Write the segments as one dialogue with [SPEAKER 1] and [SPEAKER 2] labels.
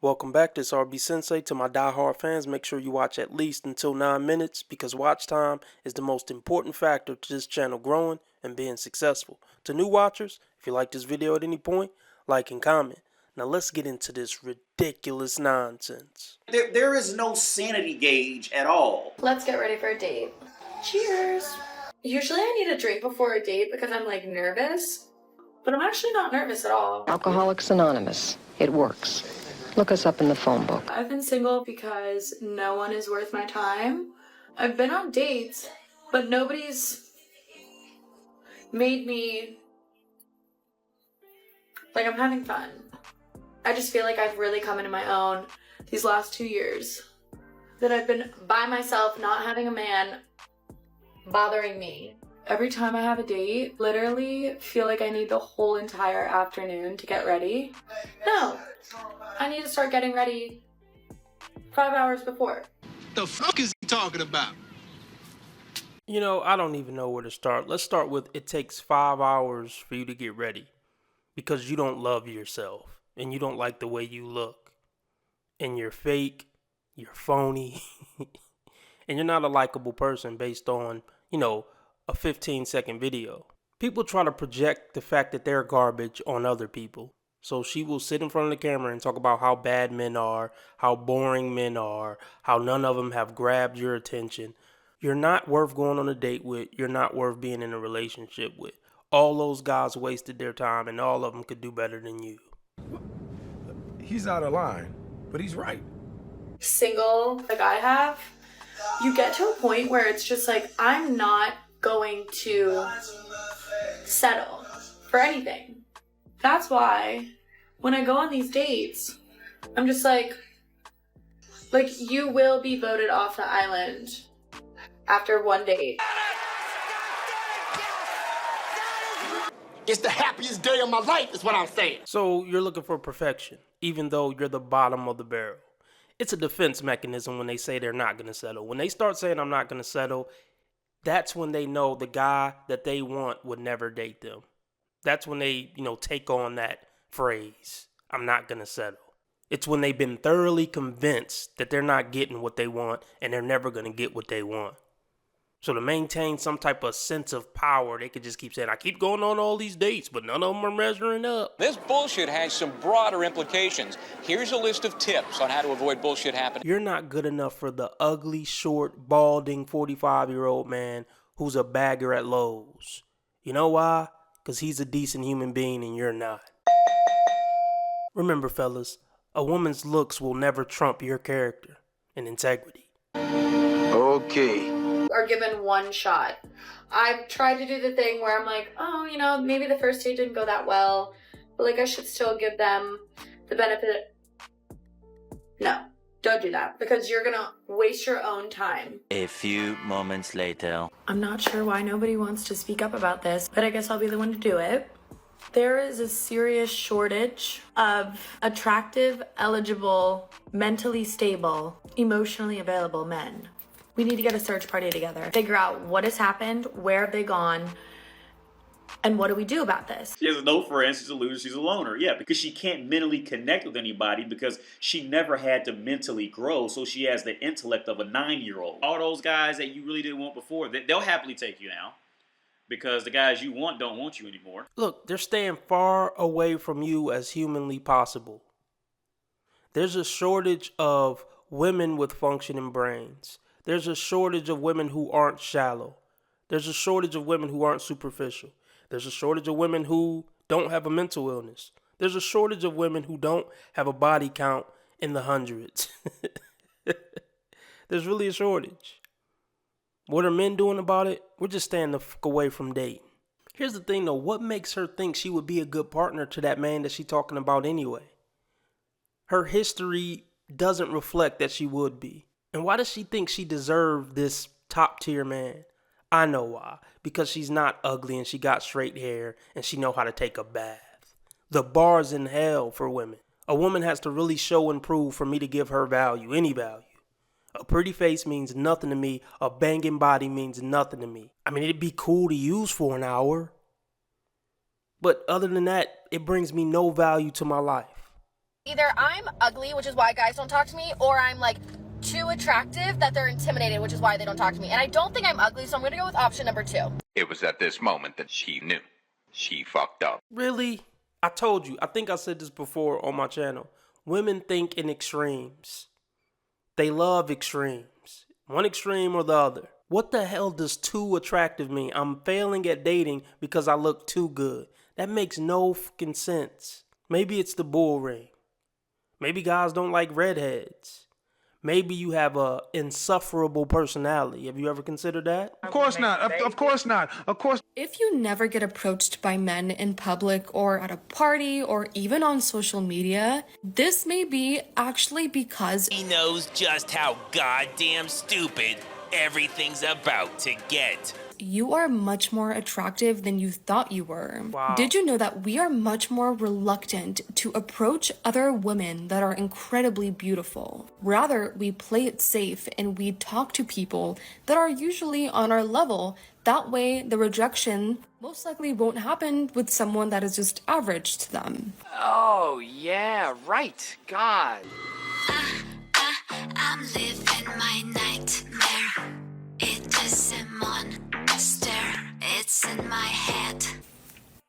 [SPEAKER 1] Welcome back, this RB Sensei. To my diehard fans, make sure you watch at least until 9 minutes because watch time is the most important factor to this channel growing and being successful. To new watchers, if you like this video at any point, like and comment. Now let's get into this ridiculous nonsense.
[SPEAKER 2] There is no sanity gauge at all.
[SPEAKER 3] Let's get ready for a date. Cheers. Usually I need a drink before a date because I'm like nervous, but I'm actually not nervous at all.
[SPEAKER 4] Alcoholics Anonymous. It works. Look us up in the phone book.
[SPEAKER 3] I've been single because no one is worth my time. I've been on dates, but nobody's made me like I'm having fun. I just feel like I've really come into my own these last 2 years. That I've been by myself, not having a man bothering me. Every time I have a date, literally feel like I need the whole entire afternoon to get ready. No, I need to start getting ready 5 hours before.
[SPEAKER 5] The fuck is he talking about?
[SPEAKER 1] You know, I don't even know where to start. Let's start with it takes 5 hours for you to get ready because you don't love yourself and you don't like the way you look and you're fake, you're phony, and you're not a likable person based on, you know, a 15-second video. People try to project the fact that they're garbage on other people. So she will sit in front of the camera and talk about how bad men are, how boring men are, how none of them have grabbed your attention. You're not worth going on a date with. You're not worth being in a relationship with. All those guys wasted their time and all of them could do better than you.
[SPEAKER 6] He's out of line, but he's right.
[SPEAKER 3] Single, like I have, you get to a point where it's just like, I'm not going to settle for anything. That's why when I go on these dates, I'm just like you will be voted off the island after one date.
[SPEAKER 5] It's the happiest day of my life is what I'm saying.
[SPEAKER 1] So you're looking for perfection, even though you're the bottom of the barrel. It's a defense mechanism when they say they're not going to settle. When they start saying I'm not going to settle, that's when they know the guy that they want would never date them. That's when they, take on that phrase, I'm not going to settle. It's when they've been thoroughly convinced that they're not getting what they want and they're never going to get what they want. So to maintain some type of sense of power, they could just keep saying, I keep going on all these dates, but none of them are measuring up.
[SPEAKER 7] This bullshit has some broader implications. Here's a list of tips on how to avoid bullshit happening.
[SPEAKER 1] You're not good enough for the ugly, short, balding 45-year-old man who's a bagger at Lowe's. You know why? Because he's a decent human being and you're not. Remember, fellas, a woman's looks will never trump your character and integrity.
[SPEAKER 6] Okay.
[SPEAKER 3] Are given one shot. I've tried to do the thing where I'm like, oh, maybe the first date didn't go that well, but like I should still give them the benefit. No, don't do that because you're gonna waste your own time.
[SPEAKER 8] A few moments later.
[SPEAKER 3] I'm not sure why nobody wants to speak up about this, but I guess I'll be the one to do it. There is a serious shortage of attractive, eligible, mentally stable, emotionally available men. We need to get a search party together, figure out what has happened, where have they gone, and what do we do about this?
[SPEAKER 2] She has no friends, she's a loser, she's a loner. Yeah, because she can't mentally connect with anybody because she never had to mentally grow, so she has the intellect of a 9-year-old. All those guys that you really didn't want before, they'll happily take you now because the guys you want don't want you anymore.
[SPEAKER 1] Look, they're staying far away from you as humanly possible. There's a shortage of women with functioning brains. There's a shortage of women who aren't shallow. There's a shortage of women who aren't superficial. There's a shortage of women who don't have a mental illness. There's a shortage of women who don't have a body count in the hundreds. There's really a shortage. What are men doing about it? We're just staying the fuck away from dating. Here's the thing though, what makes her think she would be a good partner to that man that she's talking about anyway? Her history doesn't reflect that she would be. And why does she think she deserved this top tier man? I know why. Because she's not ugly and she got straight hair and she know how to take a bath. The bar's in hell for women. A woman has to really show and prove for me to give her value, any value. A pretty face means nothing to me. A banging body means nothing to me. I mean, it'd be cool to use for an hour. But other than that, it brings me no value to my life.
[SPEAKER 9] Either I'm ugly, which is why guys don't talk to me, or I'm like too attractive that they're intimidated, which is why they don't talk to me. And I don't think I'm ugly, so I'm gonna go with option number 2.
[SPEAKER 10] It was at this moment that she knew. She fucked up.
[SPEAKER 1] Really? I told you, I think I said this before on my channel. Women think in extremes. They love extremes. One extreme or the other. What the hell does too attractive mean? I'm failing at dating because I look too good. That makes no fucking sense. Maybe it's the bull ring. Maybe guys don't like redheads. Maybe you have a insufferable personality. Have you ever considered that?
[SPEAKER 6] Of course not. Of course not. Of course.
[SPEAKER 11] If you never get approached by men in public or at a party or even on social media, this may be actually because
[SPEAKER 12] he knows just how goddamn stupid everything's about to get.
[SPEAKER 11] You are much more attractive than you thought you were.
[SPEAKER 1] Wow.
[SPEAKER 11] Did you know that we are much more reluctant to approach other women that are incredibly beautiful? Rather, we play it safe and we talk to people that are usually on our level. That way, the rejection most likely won't happen with someone that is just average to them.
[SPEAKER 13] Oh, yeah, right. God.
[SPEAKER 14] I'm living my nightmare. It is a monster. It's in my head.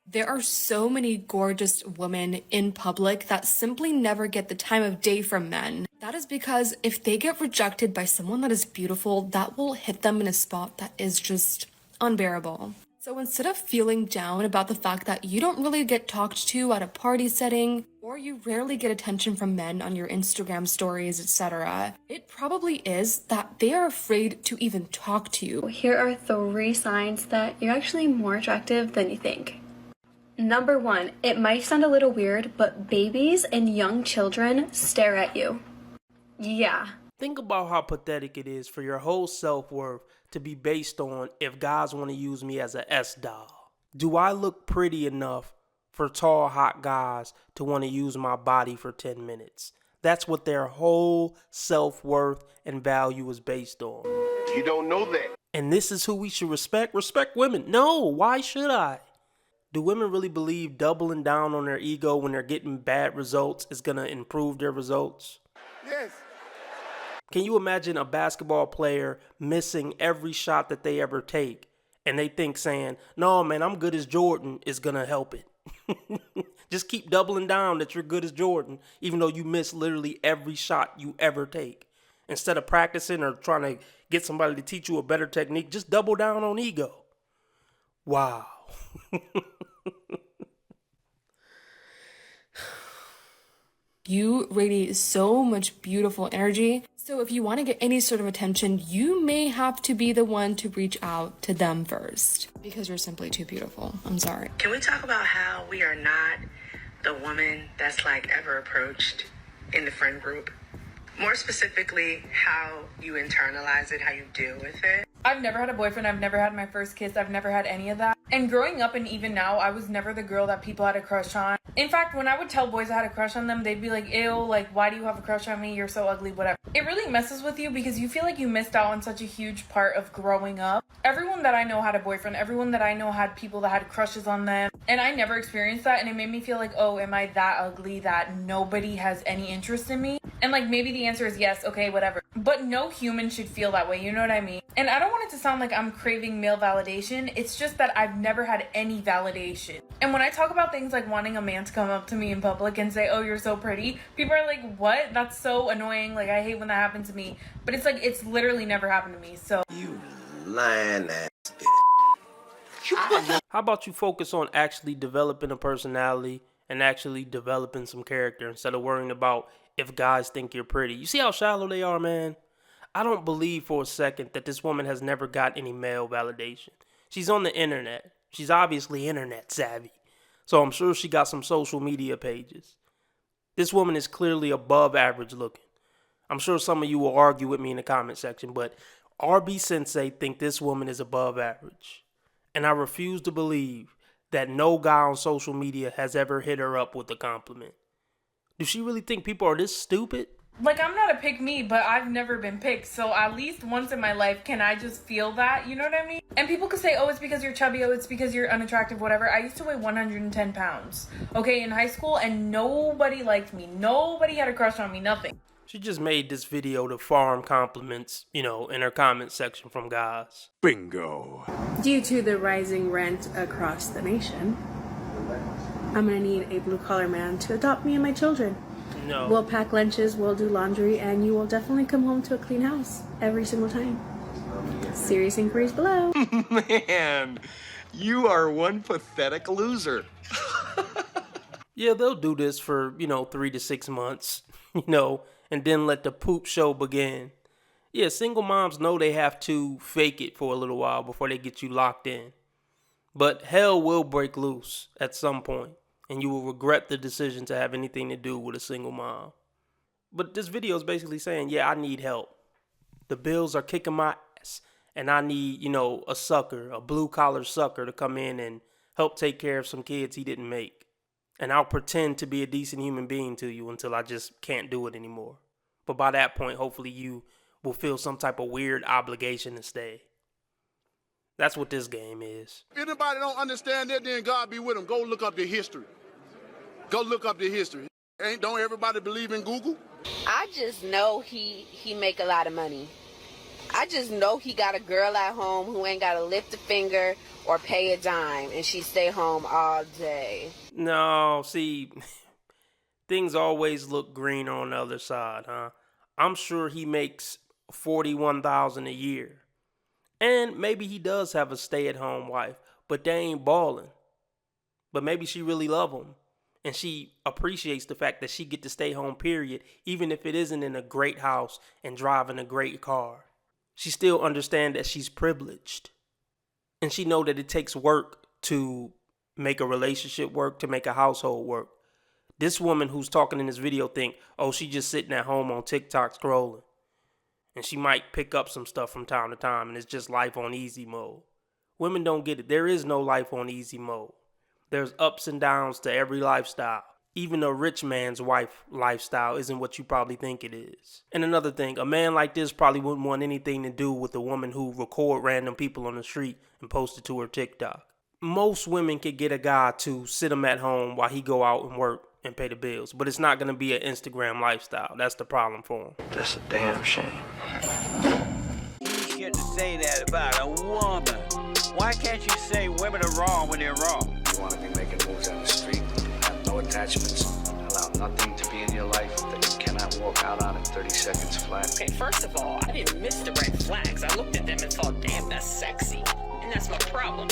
[SPEAKER 11] There are so many gorgeous women in public that simply never get the time of day from men. That is because if they get rejected by someone that is beautiful, that will hit them in a spot that is just unbearable. So instead of feeling down about the fact that you don't really get talked to at a party setting, or you rarely get attention from men on your Instagram stories, etc., it probably is that they are afraid to even talk to you.
[SPEAKER 15] Here are 3 signs that you're actually more attractive than you think. Number 1, it might sound a little weird, but babies and young children stare at you. Yeah.
[SPEAKER 1] Think about how pathetic it is for your whole self-worth to be based on if guys want to use me as a S-doll. Do I look pretty enough for tall, hot guys to want to use my body for 10 minutes? That's what their whole self-worth and value is based on.
[SPEAKER 5] You don't know that.
[SPEAKER 1] And this is who we should respect? Respect women? No, why should I? Do women really believe doubling down on their ego when they're getting bad results is going to improve their results?
[SPEAKER 5] Yes.
[SPEAKER 1] Can you imagine a basketball player missing every shot that they ever take and they think saying, no, man, I'm good as Jordan is going to help it? Just keep doubling down that you're good as Jordan, even though you miss literally every shot you ever take. Instead of practicing or trying to get somebody to teach you a better technique, just double down on ego. Wow.
[SPEAKER 11] You radiate so much beautiful energy. So if you want to get any sort of attention, you may have to be the one to reach out to them first because you're simply too beautiful. I'm sorry.
[SPEAKER 16] Can we talk about how we are not the woman that's like ever approached in the friend group? More specifically, how you internalize it, how you deal with it.
[SPEAKER 17] I've never had a boyfriend. I've never had my first kiss. I've never had any of that. And growing up and even now, I was never the girl that people had a crush on. In fact, when I would tell boys I had a crush on them, they'd be like, ew, like, why do you have a crush on me? You're so ugly, whatever. It really messes with you because you feel like you missed out on such a huge part of growing up. Everyone that I know had a boyfriend. Everyone that I know had people that had crushes on them. And I never experienced that. And it made me feel like, oh, am I that ugly that nobody has any interest in me? And like, maybe the answer is yes, okay, whatever. But no human should feel that way, you know what I mean? And I don't want it to sound like I'm craving male validation. It's just that I've never had any validation. And when I talk about things like wanting a man to come up to me in public and say, oh, you're so pretty, people are like, what? That's so annoying. Like, I hate when that happens to me. But it's like, it's literally never happened to me, so.
[SPEAKER 5] You lying ass bitch.
[SPEAKER 1] How about you focus on actually developing a personality and actually developing some character instead of worrying about if guys think you're pretty? You see how shallow they are, man? I don't believe for a second that this woman has never got any male validation. She's on the internet. She's obviously internet savvy. So I'm sure she got some social media pages. This woman is clearly above average looking. I'm sure some of you will argue with me in the comment section, but RB Sensei think this woman is above average. And I refuse to believe that no guy on social media has ever hit her up with a compliment. Do she really think people are this stupid?
[SPEAKER 17] Like, I'm not a pick me, but I've never been picked. So at least once in my life, can I just feel that? You know what I mean? And people could say, oh, it's because you're chubby. Oh, it's because you're unattractive, whatever. I used to weigh 110 pounds, okay, in high school, and nobody liked me. Nobody had a crush on me, nothing.
[SPEAKER 1] She just made this video to farm compliments, in her comment section from guys.
[SPEAKER 6] Bingo.
[SPEAKER 18] Due to the rising rent across the nation, I'm gonna need a blue-collar man to adopt me and my children.
[SPEAKER 1] No.
[SPEAKER 18] We'll pack lunches, we'll do laundry, and you will definitely come home to a clean house every single time. Serious inquiries below.
[SPEAKER 19] Man, you are one pathetic loser.
[SPEAKER 1] Yeah, they'll do this for, 3 to 6 months, and then let the poop show begin. Yeah, single moms know they have to fake it for a little while before they get you locked in. But hell will break loose at some point, and you will regret the decision to have anything to do with a single mom. But this video is basically saying, yeah, I need help. The bills are kicking my ass, and I need, a sucker, a blue-collar sucker to come in and help take care of some kids he didn't make. And I'll pretend to be a decent human being to you until I just can't do it anymore. But by that point, hopefully you will feel some type of weird obligation to stay. That's what this game is.
[SPEAKER 5] If anybody don't understand that, then God be with them. Go look up the history. Go look up the history. Don't everybody believe in Google?
[SPEAKER 20] I just know he make a lot of money. I just know he got a girl at home who ain't got to lift a finger or pay a dime, and she stay home all day.
[SPEAKER 1] No, see, things always look greener on the other side, huh? I'm sure he makes $41,000 a year. And maybe he does have a stay-at-home wife, but they ain't balling. But maybe she really love him, and she appreciates the fact that she get to stay home, period, even if it isn't in a great house and driving a great car. She still understands that she's privileged. And she know that it takes work to make a relationship work, to make a household work. This woman who's talking in this video think, oh, she just sitting at home on TikTok scrolling. And she might pick up some stuff from time to time, and it's just life on easy mode. Women don't get it. There is no life on easy mode. There's ups and downs to every lifestyle. Even a rich man's wife lifestyle isn't what you probably think it is. And another thing, a man like this probably wouldn't want anything to do with a woman who record random people on the street and post it to her TikTok. Most women could get a guy to sit him at home while he go out and work and pay the bills, but it's not going to be an Instagram lifestyle. That's the problem for him.
[SPEAKER 21] That's a damn shame.
[SPEAKER 22] You shouldn't say that about a woman. Why can't you say women are wrong when they're wrong?
[SPEAKER 23] You want to be making moves on the street, have no attachments, allow nothing to be in your life that you cannot walk out on in 30 seconds flat.
[SPEAKER 24] Okay, first of all, I didn't miss the red flags. I looked at them and thought, damn, that's sexy. And that's my problem.